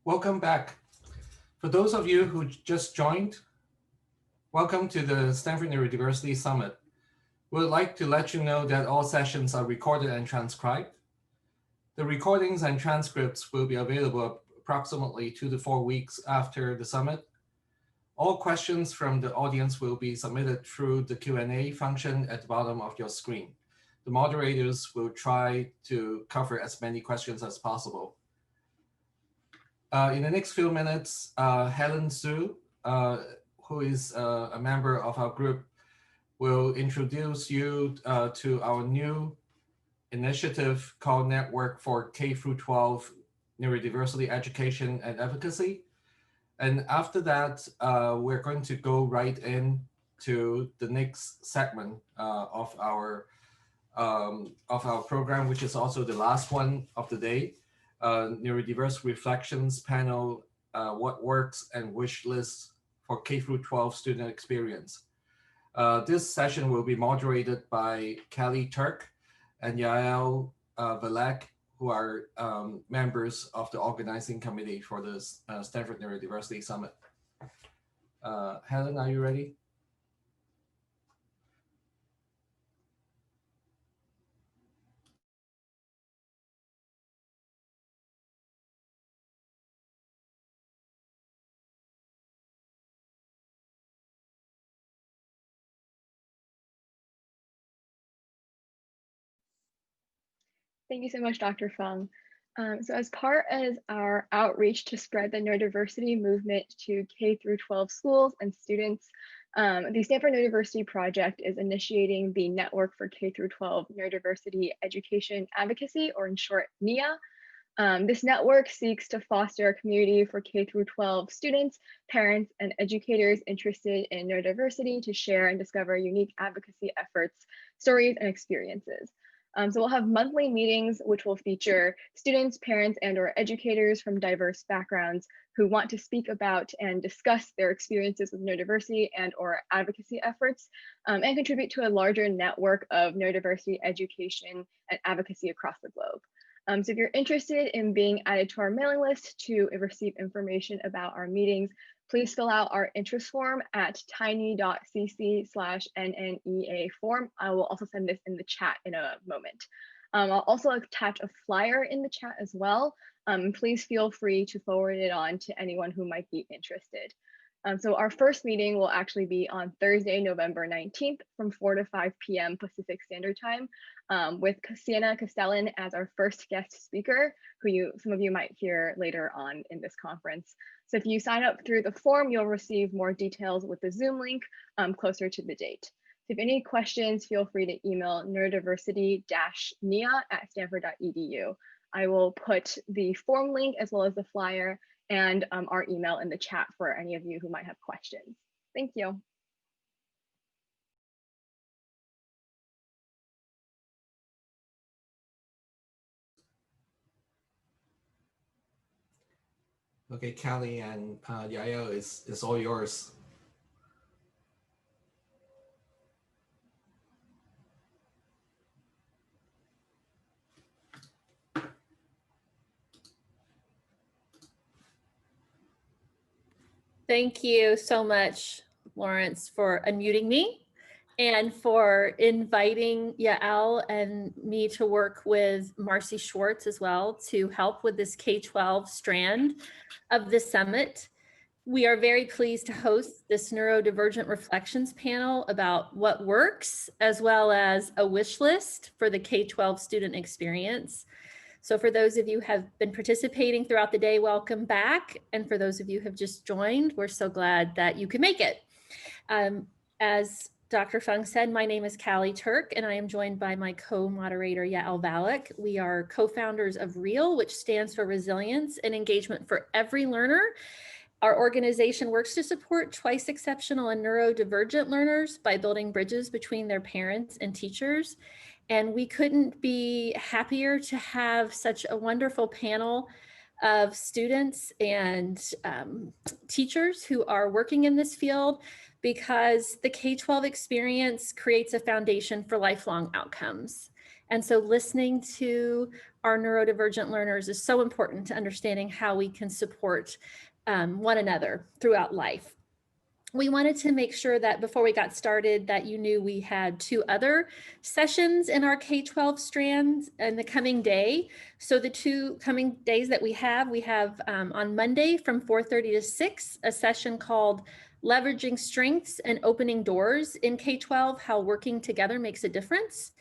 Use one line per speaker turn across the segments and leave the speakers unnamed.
Welcome back. For those of you who just joined, welcome to the Stanford Neurodiversity Summit. We would like to let you know that all sessions are recorded and transcribed. The recordings and transcripts will be available approximately 2 to 4 weeks after the summit. All questions from the audience will be submitted through the Q&A function at the bottom of your screen. The moderators will try to cover as many questions as possible. In the next few minutes, Helen Su, who is a member of our group, will introduce you to our new initiative called Network for K-12 Neurodiversity Education and Advocacy. And after that, we're going to go right into the next segment of our program, which is also the last one of the day, Neurodiverse Reflections Panel, What Works and Wish Lists for K-12 Student Experience. This session will be moderated by Kelly Turk and Yael Valek, who are members of the organizing committee for the Stanford Neurodiversity Summit. Helen, are you ready?
Thank you so much, Dr. Fung. So as part of our outreach to spread the neurodiversity movement to K-12 schools and students, the Stanford Neurodiversity Project is initiating the Network for K-12 Neurodiversity Education Advocacy, or in short, NEA. This network seeks to foster a community for K-12 students, parents, and educators interested in neurodiversity to share and discover unique advocacy efforts, stories, and experiences. So we'll have monthly meetings, which will feature students, parents, and/or educators from diverse backgrounds who want to speak about and discuss their experiences with neurodiversity and/or advocacy efforts, and contribute to a larger network of neurodiversity education and advocacy across the globe. So if you're interested in being added to our mailing list to receive information about our meetings, please fill out our interest form at tiny.cc/NNEA form. I will also send this in the chat in a moment. I'll also attach a flyer in the chat as well. Please feel free to forward it on to anyone who might be interested. So our first meeting will actually be on Thursday, November 19th from 4 to 5 p.m. Pacific Standard Time, with Sienna Castellan as our first guest speaker, who some of you might hear later on in this conference. So if you sign up through the form, you'll receive more details with the Zoom link closer to the date. So if any questions, feel free to email neurodiversity-nia@stanford.edu. I will put the form link as well as the flyer and our email in the chat for any of you who might have questions. Thank you.
Okay, Kelly and Yael, it's all yours.
Thank you so much, Lawrence, for unmuting me and for inviting Yael and me to work with Marcy Schwartz as well to help with this K-12 strand of the summit. We are very pleased to host this Neurodivergent Reflections panel about what works, as well as a wish list for the K-12 student experience. So for those of you who have been participating throughout the day, welcome back. And for those of you who have just joined, we're so glad that you could make it. As Dr. Fung said, my name is Callie Turk, and I am joined by my co-moderator, Yael Valek. We are co-founders of REAL, which stands for Resilience and Engagement for Every Learner. Our organization works to support twice exceptional and neurodivergent learners by building bridges between their parents and teachers. And we couldn't be happier to have such a wonderful panel of students and teachers who are working in this field, because the K-12 experience creates a foundation for lifelong outcomes. And so listening to our neurodivergent learners is so important to understanding how we can support one another throughout life. We wanted to make sure that before we got started that you knew we had 2 other sessions in our K-12 strands in the coming day. So the 2 coming days that we have on Monday from 4:30 to 6, a session called Leveraging Strengths and Opening Doors in K-12, How Working Together Makes a Difference.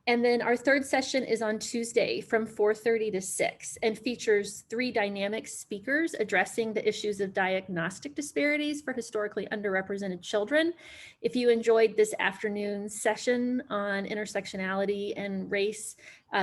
And then our 3rd session is on Tuesday from 4:30 to 6 and features 3 dynamic speakers addressing the issues of diagnostic disparities for historically underrepresented children. If you enjoyed this afternoon's session on intersectionality and race,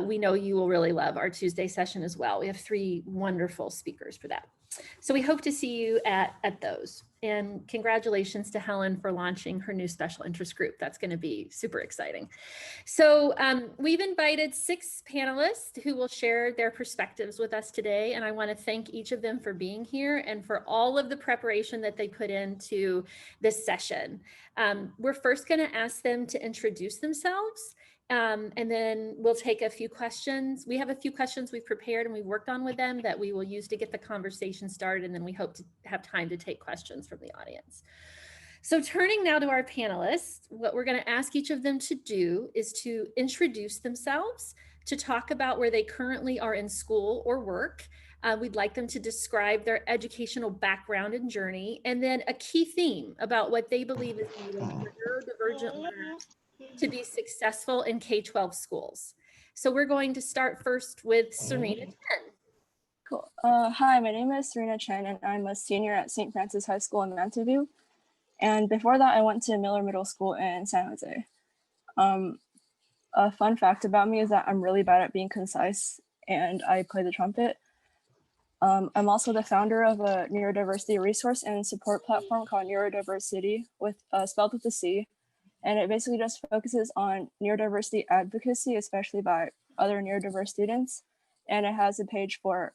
we know you will really love our Tuesday session as well. We have 3 wonderful speakers for that. So we hope to see you at those. And congratulations to Helen for launching her new special interest group. That's going to be super exciting. So we've invited 6 panelists who will share their perspectives with us today. And I want to thank each of them for being here and for all of the preparation that they put into this session. We're first going to ask them to introduce themselves. And then we'll take a few questions. We have a few questions we've prepared and we've worked on with them that we will use to get the conversation started. And then we hope to have time to take questions from the audience. So turning now to our panelists, what we're going to ask each of them to do is to introduce themselves, to talk about where they currently are in school or work. We'd like them to describe their educational background and journey, and then a key theme about what they believe is needed for neurodivergent learners to be successful in K-12 schools. So we're going to start first with Serena Chen.
Cool. Hi, my name is Serena Chen, and I'm a senior at St. Francis High School in Mountain View. And before that, I went to Miller Middle School in San Jose. A fun fact about me is that I'm really bad at being concise, and I play the trumpet. I'm also the founder of a neurodiversity resource and support platform called Neurodiversity, spelled with a C. And it basically just focuses on neurodiversity advocacy, especially by other neurodiverse students. And it has a page for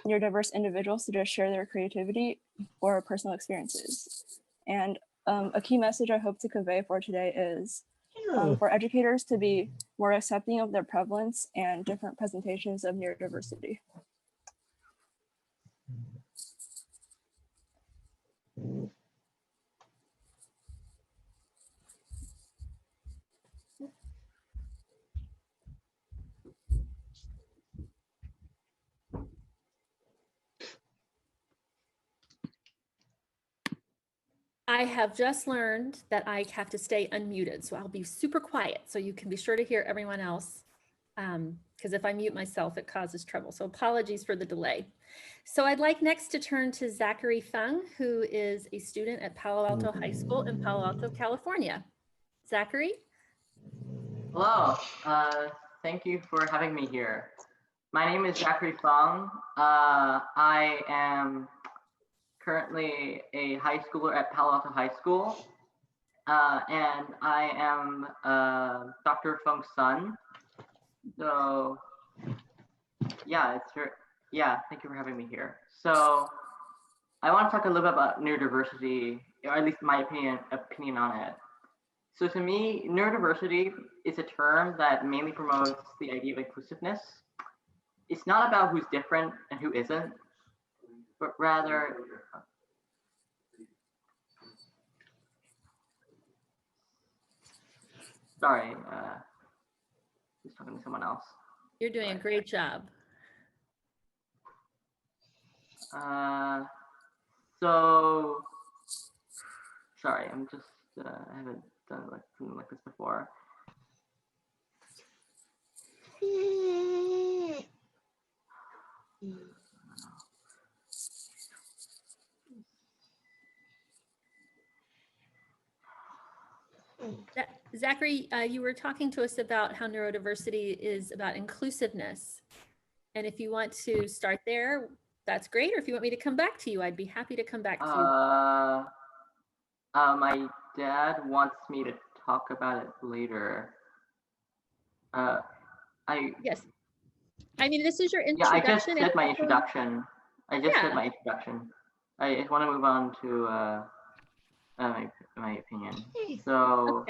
neurodiverse individuals to just share their creativity or personal experiences. And a key message I hope to convey for today is for educators to be more accepting of their prevalence and different presentations of neurodiversity.
I have just learned that I have to stay unmuted, so I'll be super quiet so you can be sure to hear everyone else, because if I mute myself, it causes trouble. So apologies for the delay. So I'd like next to turn to Zachary Funk, who is a student at Palo Alto High School in Palo Alto, California. Zachary?
Hello, thank you for having me here. My name is Zachary Funk. I am currently a high schooler at Palo Alto High School, and I am Dr. Funk's son. So, yeah, thank you for having me here. So, I want to talk a little bit about neurodiversity, or at least my opinion on it. So, to me, neurodiversity is a term that mainly promotes the idea of inclusiveness. It's not about who's different and who isn't, but rather sorry, just talking to someone else.
You're doing a great job.
So sorry, I'm just I haven't done something like this before.
Zachary, you were talking to us about how neurodiversity is about inclusiveness. And if you want to start there, that's great. Or if you want me to come back to you, I'd be happy to come back to you.
My dad wants me to talk about it later.
Yes. I mean, this is your
Yeah,
introduction.
I just said my introduction. I just want to move on to my opinion. So,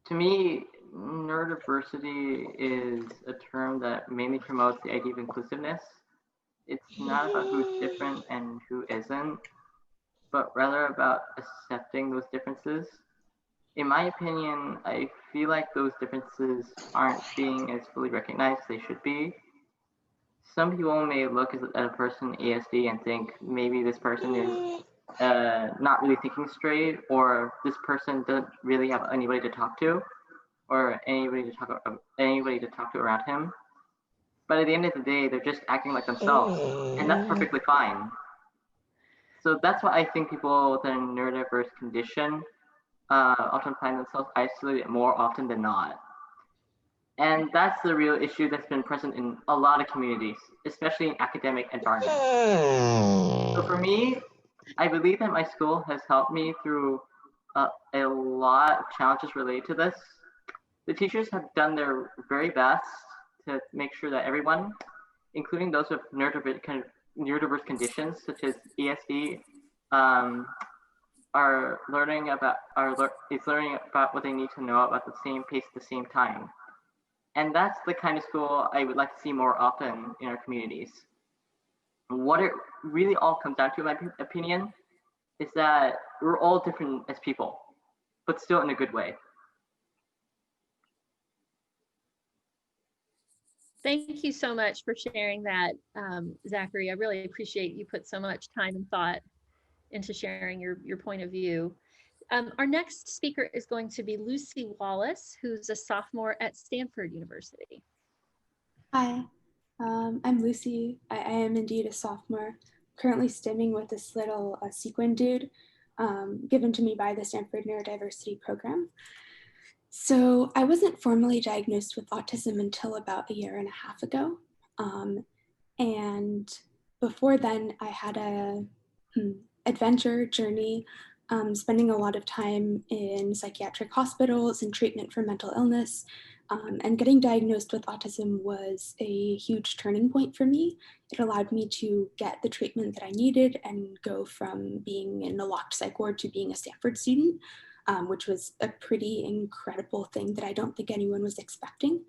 to me, neurodiversity is a term that mainly promotes the idea of inclusiveness. It's not about who's different and who isn't, but rather about accepting those differences. In my opinion, I feel like those differences aren't being as fully recognized as they should be. Some people may look at a person ASD and think maybe this person is not really thinking straight, or this person doesn't really have anybody to talk to, or anybody to talk to around him. But at the end of the day, they're just acting like themselves, and that's perfectly fine. So that's why I think people with a neurodiverse condition often find themselves isolated more often than not. And that's the real issue that's been present in a lot of communities, especially in academic environments. So for me, I believe that my school has helped me through a lot of challenges related to this. The teachers have done their very best to make sure that everyone, including those with neurodiverse conditions such as ESD, are learning about what they need to know about the same pace at the same time. And that's the kind of school I would like to see more often in our communities. What it really all comes down to, in my opinion, is that we're all different as people, but still in a good way.
Thank you so much for sharing that, Zachary. I really appreciate you put so much time and thought into sharing your point of view. Our next speaker is going to be Lucy Wallace, who's a sophomore at Stanford University.
Hi, I'm Lucy. I am indeed a sophomore, currently stimming with this little sequin dude given to me by the Stanford Neurodiversity program. So I wasn't formally diagnosed with autism until about 1.5 years ago. And before then, I had a adventure journey, spending a lot of time in psychiatric hospitals and treatment for mental illness. And getting diagnosed with autism was a huge turning point for me. It allowed me to get the treatment that I needed and go from being in a locked psych ward to being a Stanford student, which was a pretty incredible thing that I don't think anyone was expecting.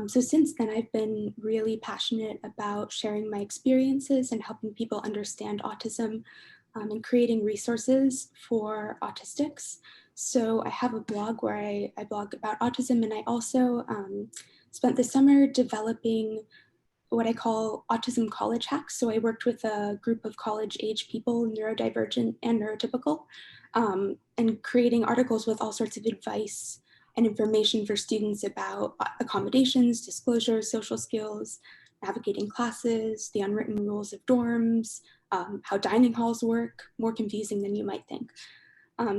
So since then, I've been really passionate about sharing my experiences and helping people understand autism and creating resources for autistics. So I have a blog where I blog about autism, and I also spent the summer developing what I call autism college hacks. So I worked with a group of college-age people, neurodivergent and neurotypical, and creating articles with all sorts of advice and information for students about accommodations, disclosures, social skills, navigating classes, the unwritten rules of dorms, how dining halls work, more confusing than you might think.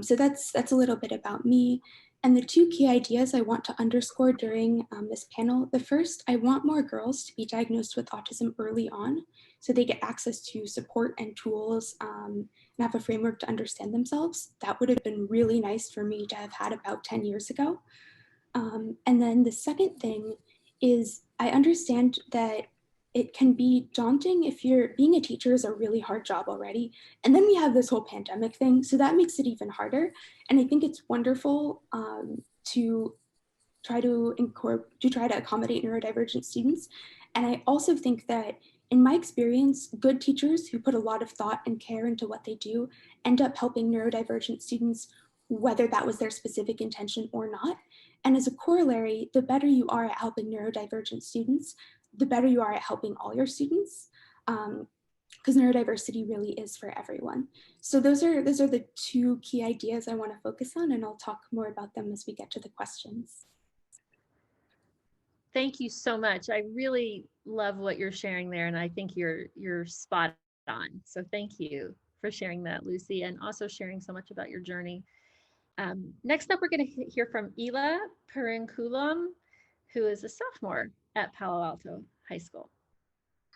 So that's a little bit about me. And the two key ideas I want to underscore during this panel, the first, I want more girls to be diagnosed with autism early on so they get access to support and tools and have a framework to understand themselves. That would have been really nice for me to have had about 10 years ago. And then the second thing is I understand that it can be daunting if being a teacher is a really hard job already. And then we have this whole pandemic thing. So that makes it even harder. And I think it's wonderful to try to accommodate neurodivergent students. And I also think that in my experience, good teachers who put a lot of thought and care into what they do end up helping neurodivergent students, whether that was their specific intention or not. And as a corollary, the better you are at helping neurodivergent students, the better you are at helping all your students, because neurodiversity really is for everyone. So those are the two key ideas I want to focus on, and I'll talk more about them as we get to the questions.
Thank you so much. I really love what you're sharing there, and I think you're spot on. So thank you for sharing that, Lucy, and also sharing so much about your journey. Next up, we're going to hear from Eli Paren, who is a sophomore at Palo Alto High School.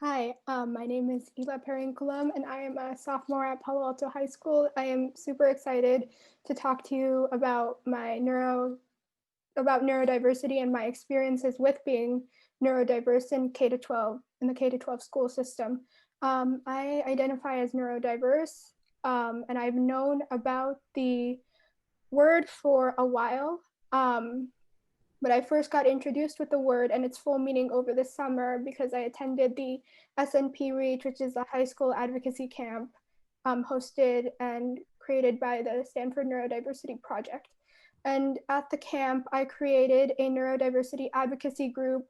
Hi, my name is Eli Paren, and I am a sophomore at Palo Alto High School. I am super excited to talk to you about neurodiversity and my experiences with being neurodiverse in K-12, in the K-12 school system. I identify as neurodiverse, and I've known about the word for a while. but I first got introduced with the word and its full meaning over the summer because I attended the SNP Reach, which is a high school advocacy camp hosted and created by the Stanford Neurodiversity Project. And at the camp, I created a neurodiversity advocacy group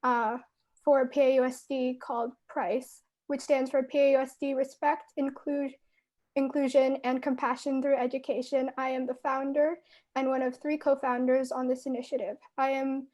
for PAUSD called PRICE, which stands for PAUSD Respect, Inclusion, and Compassion Through Education. I am the founder and one of 3 co-founders on this initiative. I am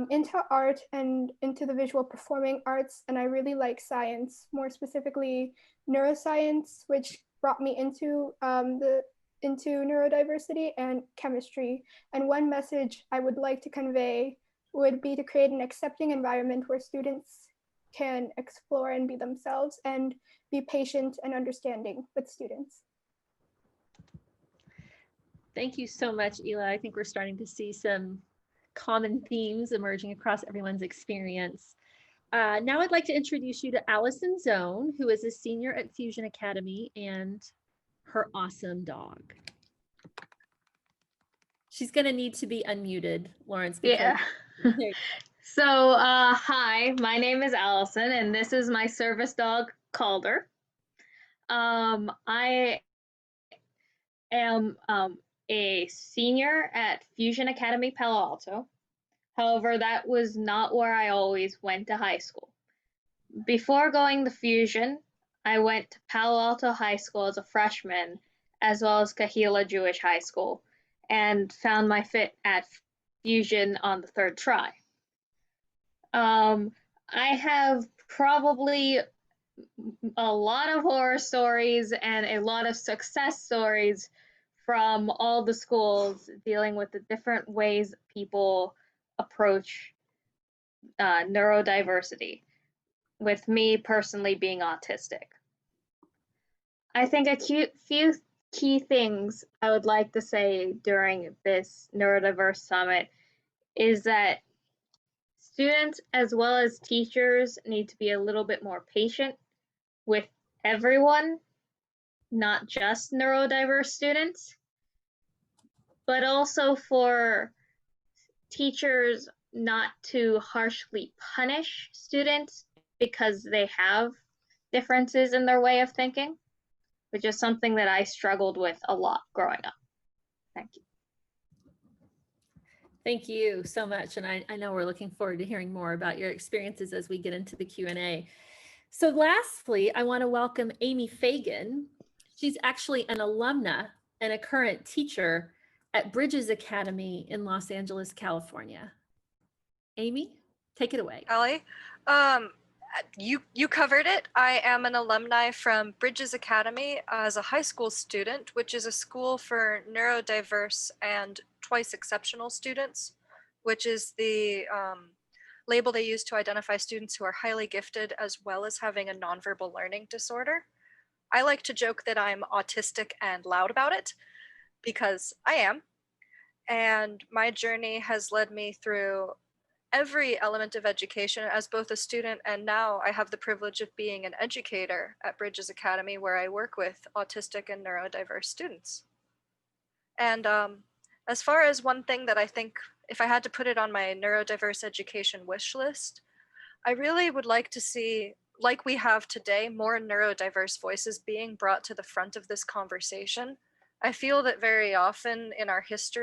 into art and into the visual performing arts, and I really like science, more specifically neuroscience, which brought me into neurodiversity, and chemistry. And one message I would like to convey would be to create an accepting environment where students can explore and be themselves and be patient and understanding with students.
Thank you so much, Eli. I think we're starting to see some common themes emerging across everyone's experience. Now I'd like to introduce you to Allison Zone, who is a senior at Fusion Academy, and her awesome dog. She's going to need to be unmuted, Lawrence.
Yeah. So, hi, my name is Allison, and this is my service dog, Calder. I am a senior at Fusion Academy, Palo Alto. However, that was not where I always went to high school. Before going to Fusion, I went to Palo Alto High School as a freshman, as well as Kahila Jewish High School, and found my fit at Fusion on the 3rd try. I have probably a lot of horror stories and a lot of success stories from all the schools dealing with the different ways people approach neurodiversity, with me personally being autistic. I think a few key things I would like to say during this Neurodiverse Summit is that students as well as teachers need to be a little bit more patient with everyone, not just neurodiverse students, but also for teachers not to harshly punish students because they have differences in their way of thinking, which is something that I struggled with a lot growing up. Thank you.
Thank you so much. And I know we're looking forward to hearing more about your experiences as we get into the Q&A. So lastly, I want to welcome Amy Fagan. She's actually an alumna and a current teacher at Bridges Academy in Los Angeles, California. Amy, take it away.
Allie, you covered it. I am an alumni from Bridges Academy as a high school student, which is a school for neurodiverse and twice exceptional students, which is the label they use to identify students who are highly gifted as well as having a nonverbal learning disorder. I like to joke that I'm autistic and loud about it because I am. And my journey has led me through every element of education as both a student, and now I have the privilege of being an educator at Bridges Academy, where I work with autistic and neurodiverse students. And as far as one thing that I think, if I had to put it on my neurodiverse education wish list, I really would like to see, like we have today, more neurodiverse voices being brought to the front of this conversation. I feel that very often in our history,